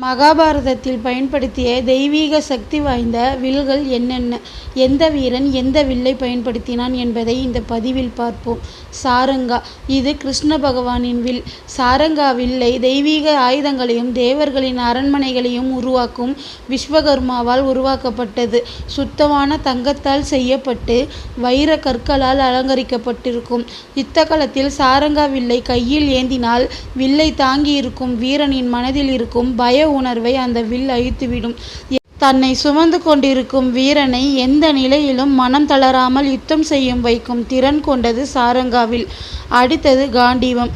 மகாபாரதத்தில் பயன்படுத்திய தெய்வீக சக்தி வாய்ந்த வில்கள் என்னென்ன, எந்த வீரன் எந்த வில்லை பயன்படுத்தினான் என்பதை இந்த பதிவில் பார்ப்போம். சாரங்கா. இது கிருஷ்ண பகவானின் வில். சாரங்கா வில்லை தெய்வீக ஆயுதங்களையும் தேவர்களின் அரண்மனைகளையும் உருவாக்கும் விஸ்வகர்மாவால் உருவாக்கப்பட்டது. சுத்தமான தங்கத்தால் செய்யப்பட்டு வைர கற்களால் அலங்கரிக்கப்பட்டிருக்கும். யுத்த களத்தில் சாரங்கா வில்லை கையில் ஏந்தினால் வில்லை தாங்கியிருக்கும் வீரனின் மனதில் இருக்கும் பய உணர்வை அந்த வில் அழித்துவிடும். தன்னை சுமந்து கொண்டிருக்கும் வீரனை எந்த நிலையிலும் மனம் தளராமல் யுத்தம் செய்யும் வைக்கும் திறன் கொண்டது சாரங்கா வில். அடுத்தது காண்டீவம்.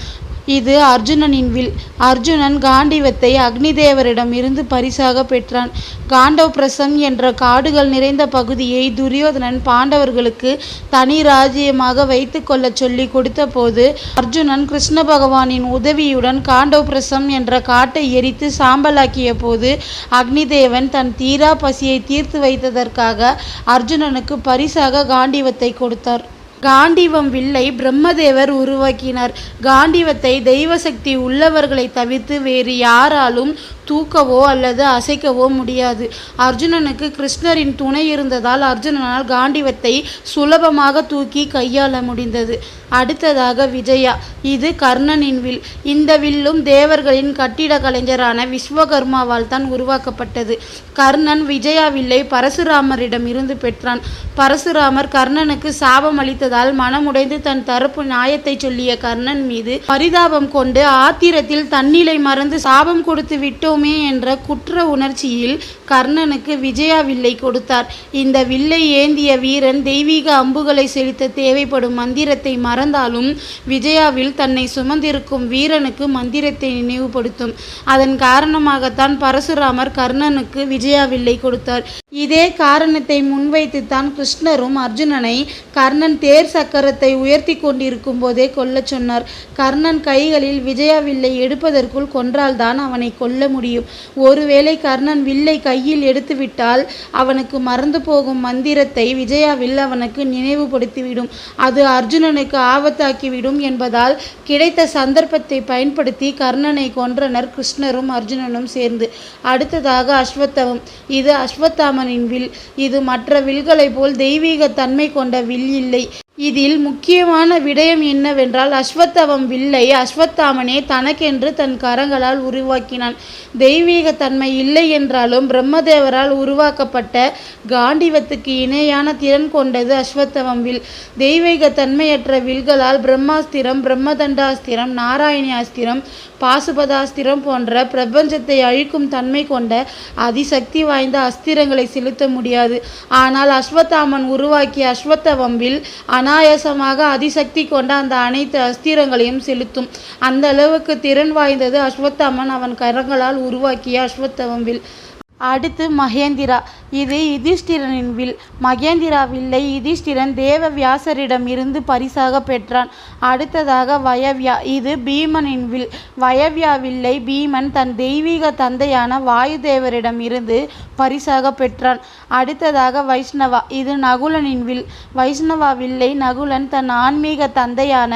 இது அர்ஜுனனின் வில். அர்ஜுனன் காண்டீவத்தை அக்னி தேவரிடம் இருந்து பரிசாக பெற்றான். காண்டவபிரசம் என்ற காடுகள் நிறைந்த பகுதியை துரியோதனன் பாண்டவர்களுக்கு தனி ராஜ்யமாக வைத்து கொள்ள சொல்லி கொடுத்த போது அர்ஜுனன் கிருஷ்ண பகவானின் உதவியுடன் காண்டவபிரசம் என்ற காட்டை எரித்து சாம்பலாக்கிய போது அக்னி தேவன் தன் தீரா பசியை தீர்த்து வைத்ததற்காக அர்ஜுனனுக்கு பரிசாக காண்டீவத்தை கொடுத்தார். காண்டீவம் வில்லை பிரம்மதேவர் உருவாக்கினார். காண்டீவத்தை தெய்வ சக்தி உள்ளவர்களை தவிர்த்து வேறு யாராலும் தூக்கவோ அல்லது அசைக்கவோ முடியாது. அர்ஜுனனுக்கு கிருஷ்ணரின் துணை இருந்ததால் அர்ஜுனனால் காண்டீவத்தை சுலபமாக தூக்கி கையாள முடிந்தது. அடுத்ததாக விஜயா. இது கர்ணனின் வில். இந்த வில்லும் தேவர்களின் கட்டிட கலைஞரான விஸ்வகர்மாவால் தான் உருவாக்கப்பட்டது. கர்ணன் விஜயா வில்லை பரசுராமரிடம் இருந்து பெற்றான். பரசுராமர் கர்ணனுக்கு சாபம் அளித்ததால் மனமுடைந்து தன் தரப்பு நியாயத்தை சொல்லிய கர்ணன் மீது பரிதாபம் கொண்டு ஆத்திரத்தில் தன்னிலை மறந்து சாபம் கொடுத்து விட்டோமே என்ற குற்ற உணர்ச்சியில் கர்ணனுக்கு விஜயா வில்லை கொடுத்தார். இந்த வில்லை ஏந்திய வீரன் தெய்வீக அம்புகளை செலுத்த தேவைப்படும் மந்திரத்தை மறந்தாலும் விஜயாவில் தன்னை சுமந்திருக்கும் வீரனுக்கு மந்திரத்தை நினைவுபடுத்தும். அதன் காரணமாகத்தான் பரசுராமர் கர்ணனுக்கு விஜயா வில்லை கொடுத்தார். இதே காரணத்தை முன்வைத்துத்தான் கிருஷ்ணரும் அர்ஜுனனை கர்ணன் தேர் சக்கரத்தை உயர்த்தி கொண்டிருக்கும் போதே கொல்ல சொன்னார். கர்ணன் கைகளில் விஜயா வில்லை எடுப்பதற்குள் கொன்றால்தான் அவனை கொல்ல முடியும். ஒருவேளை கர்ணன் வில்லை கையில் எடுத்துவிட்டால் அவனுக்கு மறந்து போகும் மந்திரத்தை விஜயாவில் அவனுக்கு நினைவுபடுத்திவிடும். அது அர்ஜுனனுக்கு ஆபத்தாக்கிவிடும் என்பதால் கிடைத்த சந்தர்ப்பத்தை பயன்படுத்தி கர்ணனை கொன்றனர் கிருஷ்ணரும் அர்ஜுனனும் சேர்ந்து. அடுத்ததாக அஸ்வத்தவம். இது அஸ்வத்தாமனின் வில். இது மற்ற வில்களை போல் தெய்வீக தன்மை கொண்ட வில் இல்லை. இதில் முக்கியமான விடயம் என்னவென்றால் அஸ்வத்தவம் வில்லை அஸ்வத்தாமனே தனக்கென்று தன் கரங்களால் உருவாக்கினான். தெய்வீக தன்மை இல்லை என்றாலும் பிரம்மதேவரால் உருவாக்கப்பட்ட காண்டீவத்துக்கு இணையான திறன் கொண்டது அஸ்வத்தவம் வில். தெய்வீக தன்மையற்ற வில்களால் பிரம்மாஸ்திரம், பிரம்மதண்டாஸ்திரம், நாராயணி அஸ்திரம், பாசுபதாஸ்திரம் போன்ற பிரபஞ்சத்தை அழிக்கும் தன்மை கொண்ட அதிசக்தி வாய்ந்த அஸ்திரங்களை செலுத்த முடியாது. ஆனால் அஸ்வத்தாமன் உருவாக்கிய அஸ்வத்தவம் வில் அனாயாசமாக அதிசக்தி கொண்ட அந்த அனைத்து அஸ்திரங்களையும் செலுத்தும். அந்த அளவுக்கு திறன் வாய்ந்தது அஸ்வத்தாமன் அவன் கரங்களால் உருவாக்கிய அஸ்வத்தவம் வில். அடுத்து மகேந்திரா. இது யுதிஷ்டிரனின் வில். மகேந்திரா வில்லை யுதிஷ்டிரன் தேவ வியாசரிடம் இருந்து பரிசாக பெற்றான். அடுத்ததாக வயவ்யா. இது பீமனின் வில். வயவ்யா வில்லை பீமன் தன் தெய்வீக தந்தையான வாயுதேவரிடம் இருந்து பரிசாக பெற்றான். அடுத்ததாக வைஷ்ணவா. இது நகுலனின் வில். வைஷ்ணவா வில்லை நகுலன் தன் ஆன்மீக தந்தையான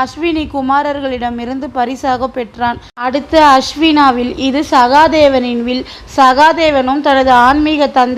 அஸ்வினி குமாரர்களிடமிருந்து பரிசாக பெற்றான். அடுத்து அஸ்வினாவில். இது சகாதேவனின் வில். சகாதேவனும் தனது ஆன்மீக தந்தையான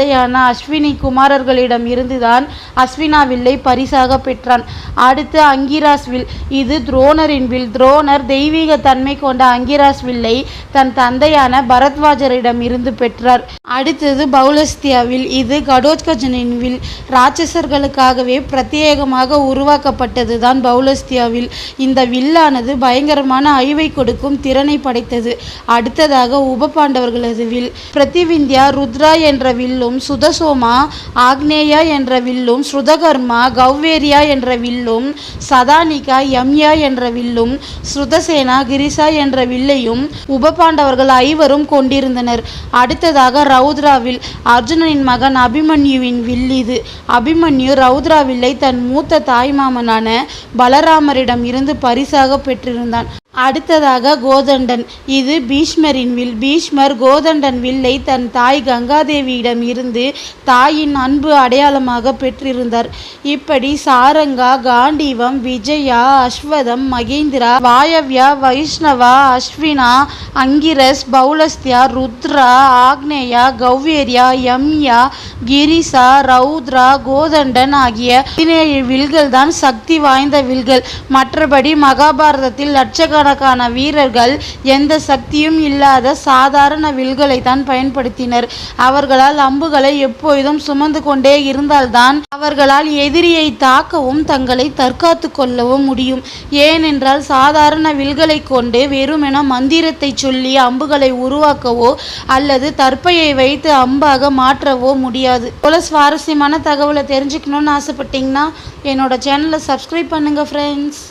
அஸ்வினி குமாரர்களிடம் இருந்துதான் அஸ்வினா வில்லை பரிசாக பெற்றான். அடுத்து அங்கிராஸ் வில். இது துரோணரின் வில். துரோணர் தெய்வீக தன்மை கொண்ட அங்கிராஸ் வில்லை தன் தந்தையான பரத்வாஜரிடம் இருந்து பெற்றார். அடுத்தது பௌலஸ்தியா வில். இது கடோத்கஜனின் வில். ராட்சசர்களுக்காகவே பிரத்யேகமாக உருவாக்கப்பட்டதுதான் பௌலஸ்தியா வில். இந்த வில்லானது பயங்கரமான அழிவை கொடுக்கும் திறனை படைத்தது. அடுத்ததாக உப பாண்டவர்களது வில். பிரதிவிந்தியா ருத்ரா என்ற வில்லும், சுதசோமா ஆக்னேயா என்ற வில்லும், ஸ்ருதகர்மா கௌவேரியா என்ற வில்லும், சதானிகா யம்யா என்ற வில்லும், ஸ்ருதசேனா கிரிசா என்ற வில்லையும் உப பாண்டவர்கள் ஐவரும் கொண்டிருந்தனர். அடுத்ததாக ரௌத்ராவில். அர்ஜுனனின் மகன் அபிமன்யுவின் வில் இது. அபிமன்யு ரௌத்ரா வில்லை தன் மூத்த தாய்மாமனான பலராமரிடம் இருந்து பரிசாக பெற்றிருந்தான். அடுத்ததாக கோதண்டன். இது பீஷ்மரின் வில். பீஷ்மர் கோதண்டன் வில்லை தன் தாய் கங்காதேவியிடம் இருந்து தாயின் அன்பு அடையாளமாக பெற்றிருந்தார். இப்படி சாரங்கா, காண்டீவம், விஜயா, அஸ்வதம், மகேந்திரா, வாயவ்யா, வைஷ்ணவா, அஸ்வினா, அங்கிரஸ், பௌலஸ்தியா, ருத்ரா, ஆக்னேயா, கௌவேரியா, யம்யா, கிரிசா, ரௌத்ரா, கோதண்டன் ஆகிய 17 வில்கள் தான் சக்தி வாய்ந்த வில்கள். மற்றபடி மகாபாரதத்தில் லட்சக்கணக்கான வீரர்கள் எந்த சக்தியும் இல்லாத சாதாரண வில்களை தான் பயன்படுத்தினர். அவர்களால் அம்புகளை எப்பொழுதும் சுமந்து கொண்டே இருந்தால்தான் அவர்களால் எதிரியை தாக்கவும் தங்களை தற்காத்து கொள்ளவும் முடியும். ஏனென்றால் சாதாரண வில்களை கொண்டு வெறுமென மந்திரத்தை சொல்லி அம்புகளை உருவாக்கவோ அல்லது தர்ப்பையை வைத்து அம்பாக மாற்றவோ முடியாது. போல சுவாரஸ்யமான தகவலை தெரிஞ்சுக்கணும்னு ஆசைப்பட்டீங்கன்னா என்னோட சேனலை சப்ஸ்கிரைப் பண்ணுங்க ஃப்ரெண்ட்ஸ்.